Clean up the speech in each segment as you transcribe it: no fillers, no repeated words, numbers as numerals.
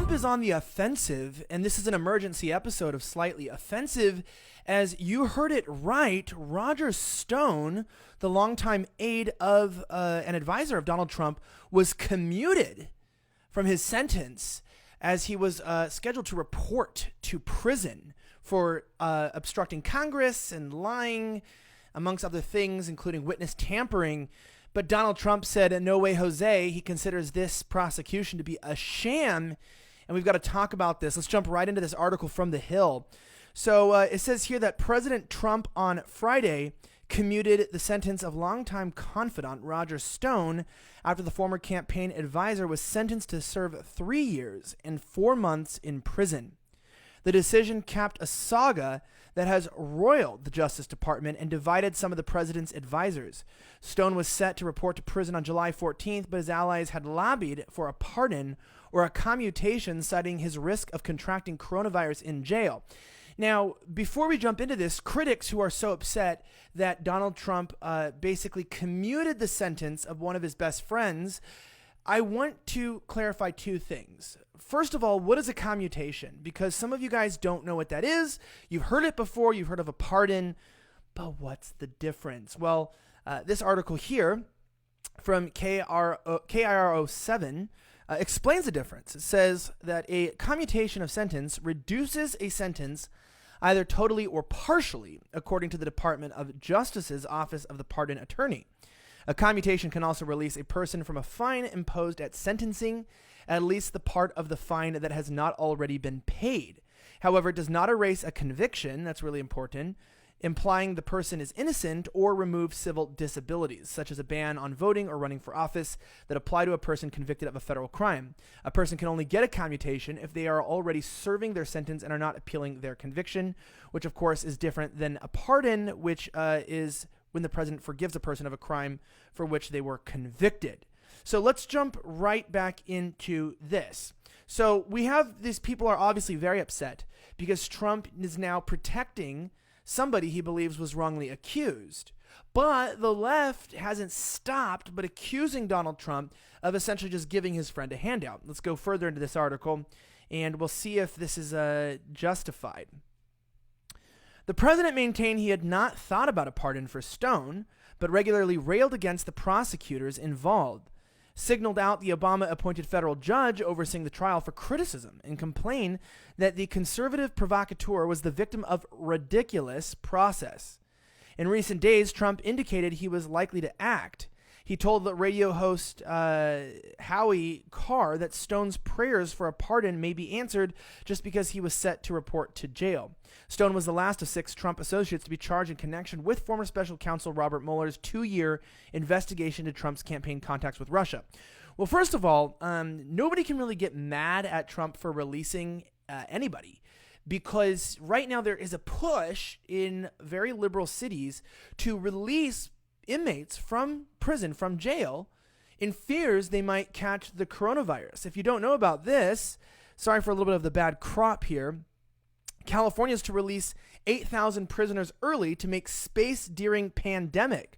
Trump is on the offensive, and this is an emergency episode of Slightly Offensive. As you heard it right, Roger Stone, the longtime aide of an advisor of Donald Trump, was commuted from his sentence as he was scheduled to report to prison for obstructing Congress and lying, amongst other things, including witness tampering. But Donald Trump said, no way, Jose. He considers this prosecution to be a sham. And we've got to talk about this. Let's jump right into this article from The Hill. So it says here that President Trump on Friday commuted the sentence of longtime confidant Roger Stone after the former campaign advisor was sentenced to serve 3 years and 4 months in prison. The decision capped a saga that has roiled the Justice Department and divided some of the president's advisors. Stone was set to report to prison on July 14th, but his allies had lobbied for a pardon or a commutation, citing his risk of contracting coronavirus in jail. Now, before we jump into this, critics who are so upset that Donald Trump basically commuted the sentence of one of his best friends, I want to clarify two things. First of all, what is a commutation? Because some of you guys don't know what that is. You've heard it before. You've heard of a pardon. But what's the difference? Well, this article here from KIRO7 explains the difference. It says that a commutation of sentence reduces a sentence either totally or partially, according to the Department of Justice's Office of the Pardon Attorney. A commutation can also release a person from a fine imposed at sentencing, at least the part of the fine that has not already been paid. However, it does not erase a conviction, that's really important, implying the person is innocent, or remove civil disabilities, such as a ban on voting or running for office, that apply to a person convicted of a federal crime. A person can only get a commutation if they are already serving their sentence and are not appealing their conviction, which of course is different than a pardon, which is when the president forgives a person of a crime for which they were convicted. So let's jump right back into this. So we have these people are obviously very upset because Trump is now protecting somebody he believes was wrongly accused. But the left hasn't stopped but accusing Donald Trump of essentially just giving his friend a handout. Let's go further into this article and we'll see if this is justified. The president maintained he had not thought about a pardon for Stone, but regularly railed against the prosecutors involved, signaled out the Obama-appointed federal judge overseeing the trial for criticism, and complained that the conservative provocateur was the victim of ridiculous process. In recent days, Trump indicated he was likely to act. He told the radio host Howie Carr that Stone's prayers for a pardon may be answered just because he was set to report to jail. Stone was the last of 6 Trump associates to be charged in connection with former special counsel Robert Mueller's 2-year investigation into Trump's campaign contacts with Russia. Well, first of all, nobody can really get mad at Trump for releasing anybody, because right now there is a push in very liberal cities to release inmates from prison, from jail, in fears they might catch the coronavirus. If you don't know about this, sorry for a little bit of the bad crop here, California is to release 8,000 prisoners early to make space during pandemic.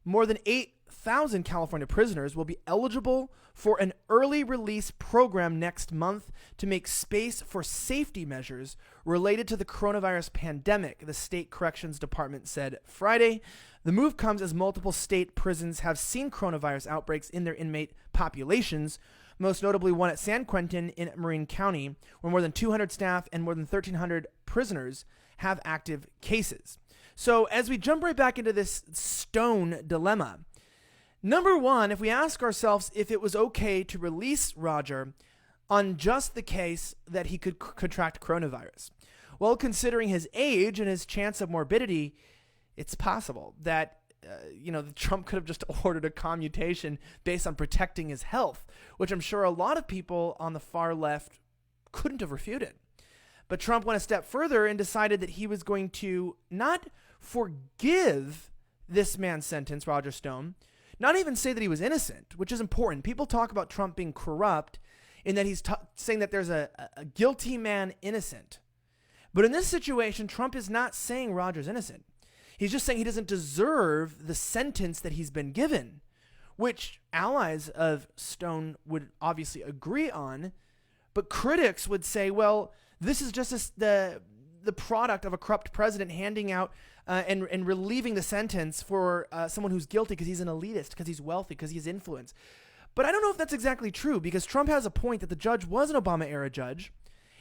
More than 8,000 California prisoners will be eligible for an early release program next month to make space for safety measures related to the coronavirus pandemic, the state corrections department said Friday. The move comes as multiple state prisons have seen coronavirus outbreaks in their inmate populations, most notably one at San Quentin in Marin County, where more than 200 staff and more than 1,300 prisoners have active cases. So as we jump right back into this Stone dilemma, number one, if we ask ourselves if it was okay to release Roger on just the case that he could contract coronavirus. Well, considering his age and his chance of morbidity, it's possible that Trump could have just ordered a commutation based on protecting his health, which I'm sure a lot of people on the far left couldn't have refuted. But Trump went a step further and decided that he was going to not forgive this man's sentence, Roger Stone, not even say that he was innocent, which is important. People talk about Trump being corrupt in that he's saying that there's a guilty man innocent. But in this situation, Trump is not saying Roger's innocent. He's just saying he doesn't deserve the sentence that he's been given, which allies of Stone would obviously agree on. But critics would say, well, this is just the product of a corrupt president handing out and relieving the sentence for someone who's guilty because he's an elitist, because he's wealthy, because he's influence. But I don't know if that's exactly true, because Trump has a point that the judge was an Obama-era judge,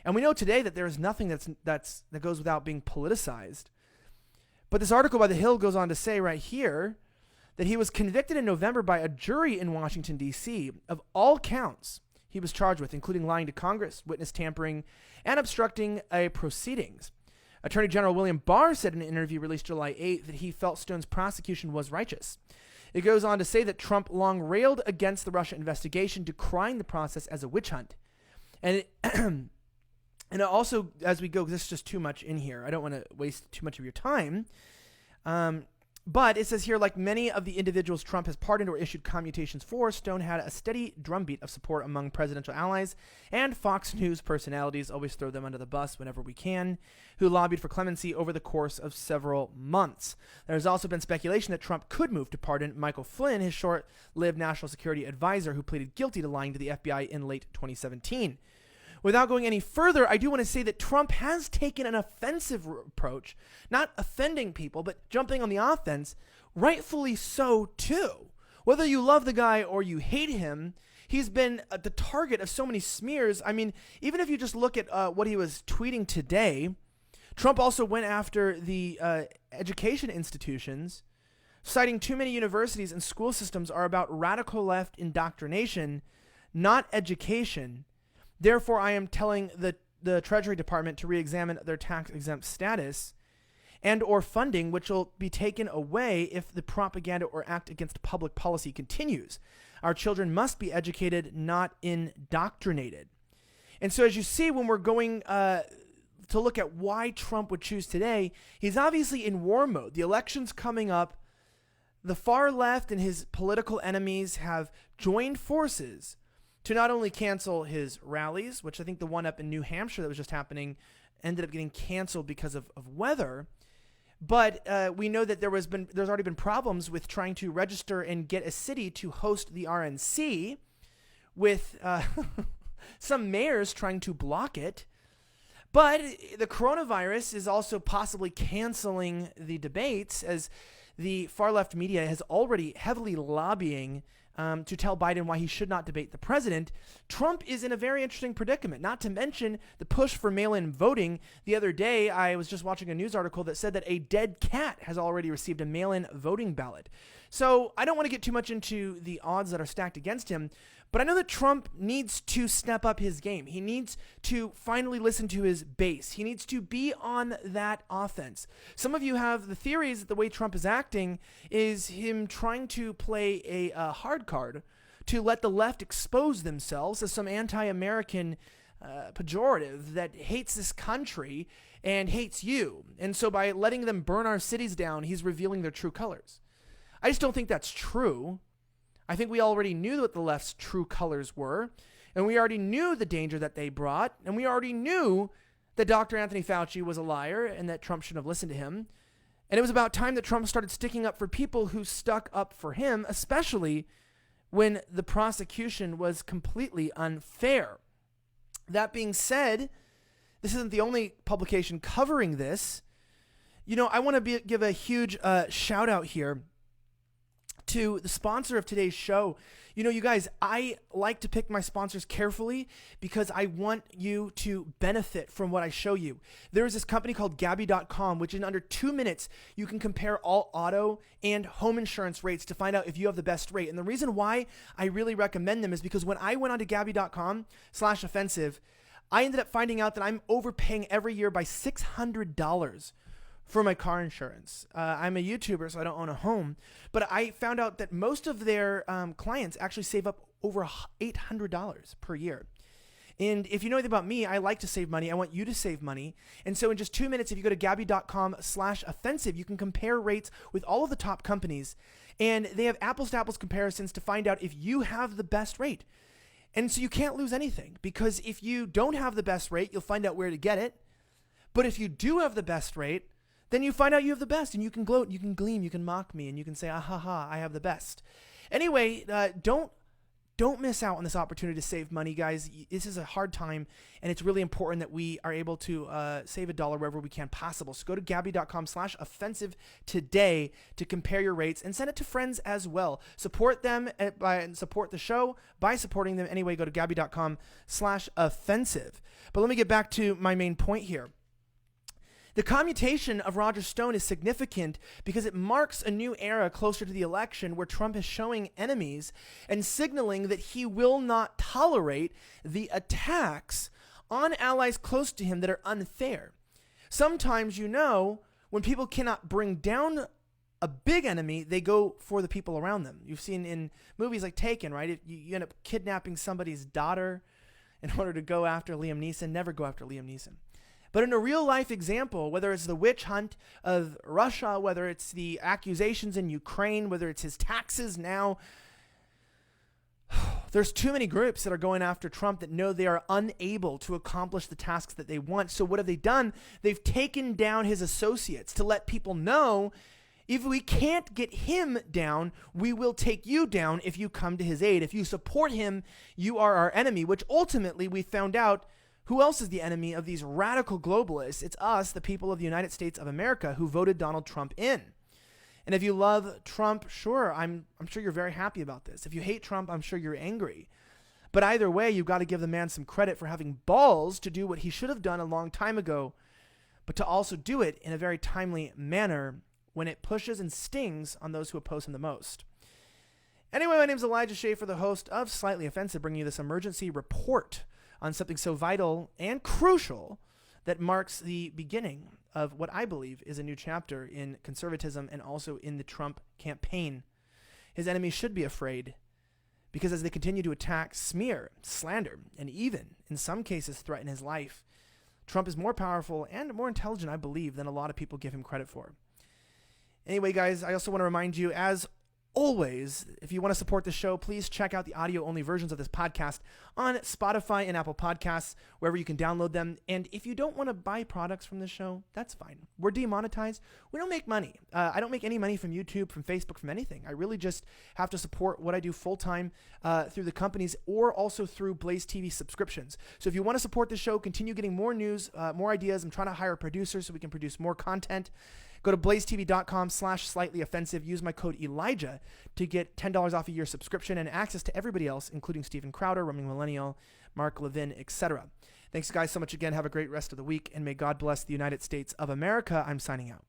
and we know today that there is nothing that goes without being politicized. But this article by The Hill goes on to say right here that he was convicted in November by a jury in Washington, D.C. of all counts he was charged with, including lying to Congress, witness tampering, and obstructing proceedings. Attorney General William Barr said in an interview released July 8th that he felt Stone's prosecution was righteous. It goes on to say that Trump long railed against the Russia investigation, decrying the process as a witch hunt. And it also, as we go, this is just too much in here. I don't want to waste too much of your time. But it says here, like many of the individuals Trump has pardoned or issued commutations for, Stone had a steady drumbeat of support among presidential allies and Fox News personalities, always throw them under the bus whenever we can, who lobbied for clemency over the course of several months. There has also been speculation that Trump could move to pardon Michael Flynn, his short-lived national security advisor who pleaded guilty to lying to the FBI in late 2017. Without going any further, I do want to say that Trump has taken an offensive approach, not offending people, but jumping on the offense, rightfully so too. Whether you love the guy or you hate him, he's been the target of so many smears. I mean, even if you just look at what he was tweeting today, Trump also went after the education institutions, citing too many universities and school systems are about radical left indoctrination, not education. Therefore, I am telling the Treasury Department to re-examine their tax-exempt status and or funding, which will be taken away if the propaganda or act against public policy continues. Our children must be educated, not indoctrinated. And so as you see, when we're going to look at why Trump would choose today, he's obviously in war mode. The election's coming up. The far left and his political enemies have joined forces to not only cancel his rallies, which I think the one up in New Hampshire that was just happening ended up getting canceled because of weather, but we know that there's already been problems with trying to register and get a city to host the RNC, with some mayors trying to block it. But the coronavirus is also possibly canceling the debates, as the far left media has already heavily lobbying to tell Biden why he should not debate the president. Trump is in a very interesting predicament, not to mention the push for mail-in voting. The other day, I was just watching a news article that said that a dead cat has already received a mail-in voting ballot. So I don't want to get too much into the odds that are stacked against him, but I know that Trump needs to step up his game. He needs to finally listen to his base. He needs to be on that offense. Some of you have the theories that the way Trump is acting is him trying to play a hard card to let the left expose themselves as some anti-American pejorative that hates this country and hates you. And so by letting them burn our cities down, he's revealing their true colors. I just don't think that's true. I think we already knew what the left's true colors were, and we already knew the danger that they brought, and we already knew that Dr. Anthony Fauci was a liar and that Trump shouldn't have listened to him. And it was about time that Trump started sticking up for people who stuck up for him, especially when the prosecution was completely unfair. That being said, this isn't the only publication covering this. You know, I want to give a huge shout out here to the sponsor of today's show. You know, you guys, I like to pick my sponsors carefully because I want you to benefit from what I show you. There is this company called Gabby.com, which in under 2 minutes, you can compare all auto and home insurance rates to find out if you have the best rate. And the reason why I really recommend them is because when I went onto Gabby.com/offensive, I ended up finding out that I'm overpaying every year by $600 for my car insurance. I'm a YouTuber, so I don't own a home, but I found out that most of their clients actually save up over $800 per year. And if you know anything about me, I like to save money. I want you to save money. And so in just 2 minutes, if you go to Gabby.com/offensive, you can compare rates with all of the top companies, and they have apples to apples comparisons to find out if you have the best rate. And so you can't lose anything, because if you don't have the best rate, you'll find out where to get it. But if you do have the best rate, then you find out you have the best, and you can gloat, you can gleam, you can mock me, and you can say, ah ha ha, I have the best. Anyway, don't Don't miss out on this opportunity to save money, guys. This is a hard time, and it's really important that we are able to save $1 wherever we can possible. So go to Gabi.com/offensive today to compare your rates and send it to friends as well. Support them and support the show by supporting them anyway. Go to Gabi.com/offensive. But let me get back to my main point here. The commutation of Roger Stone is significant because it marks a new era closer to the election where Trump is showing enemies and signaling that he will not tolerate the attacks on allies close to him that are unfair. Sometimes, when people cannot bring down a big enemy, they go for the people around them. You've seen in movies like Taken, right? You end up kidnapping somebody's daughter in order to go after Liam Neeson. Never go after Liam Neeson. But in a real-life example, whether it's the witch hunt of Russia, whether it's the accusations in Ukraine, whether it's his taxes now, there's too many groups that are going after Trump that know they are unable to accomplish the tasks that they want. So what have they done? They've taken down his associates to let people know, if we can't get him down, we will take you down if you come to his aid. If you support him, you are our enemy, which ultimately we found out. Who else is the enemy of these radical globalists? It's us, the people of the United States of America, who voted Donald Trump in. And if you love Trump, sure, I'm sure you're very happy about this. If you hate Trump, I'm sure you're angry. But either way, you've got to give the man some credit for having balls to do what he should have done a long time ago, but to also do it in a very timely manner when it pushes and stings on those who oppose him the most. Anyway, my name is Elijah Schaffer, the host of Slightly Offensive, bringing you this emergency report on something so vital and crucial that marks the beginning of what I believe is a new chapter in conservatism and also in the Trump campaign. His enemies should be afraid because as they continue to attack, smear, slander, and even, in some cases, threaten his life, Trump is more powerful and more intelligent, I believe, than a lot of people give him credit for. Anyway, guys, I also want to remind you, as always, if you want to support the show, please check out the audio-only versions of this podcast on Spotify and Apple Podcasts, wherever you can download them. And if you don't want to buy products from this show, that's fine. We're demonetized. We don't make money. I don't make any money from YouTube, from Facebook, from anything. I really just have to support what I do full-time through the companies or also through BlazeTV subscriptions. So if you want to support the show, continue getting more news, more ideas. I'm trying to hire producers so we can produce more content. Go to blazetv.com/slightly-offensive. Use my code Elijah to get $10 off a year subscription and access to everybody else, including Steven Crowder, Roaming Millennial, Mark Levin, etc. Thanks, guys, so much again. Have a great rest of the week, and may God bless the United States of America. I'm signing out.